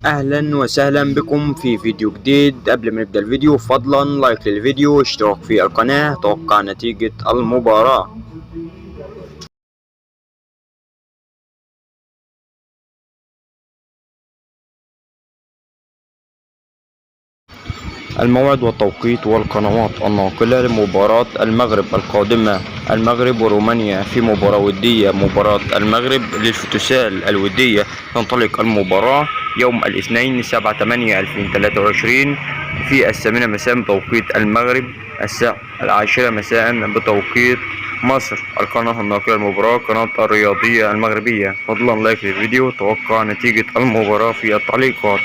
اهلا وسهلا بكم في فيديو جديد. قبل ما نبدأ الفيديو فضلا لايك للفيديو واشتراك في القناة. توقع نتيجة المباراة. الموعد والتوقيت والقنوات الناقلة لمباراة المغرب القادمة، المغرب ورومانيا في مباراة ودية. مباراة المغرب للفوتسال الودية تنطلق المباراة يوم الاثنين 7/8/2023 في 8 مساء بتوقيت المغرب، الساعة 10 مساء بتوقيت مصر. القناة الناقلة للمباراة قناة الرياضية المغربية. فضلا لايك للفيديو، توقع نتيجة المباراة في التعليقات.